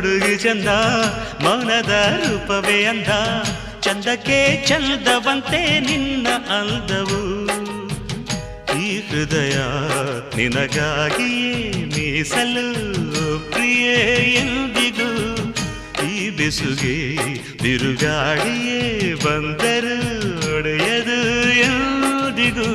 ಹುಡುಗಿ ಚಂದ ಮೌನದ ರೂಪವೇ ಅಂದ ಚಂದಕ್ಕೆ ಚಂದವಂತೆ ನಿನ್ನ ಅಂದವು ಈ ಹೃದಯ ನಿನಗಾಗಿಯೇ ಮೀಸಲು ಪ್ರಿಯೆ ಎಂದಿಗೂ ಈ ಬೆಸುಗೆ ಬಿರುಗಾಳಿಯೇ ಬಂದರು ಒಡೆಯದು ಎಂದಿಗೂ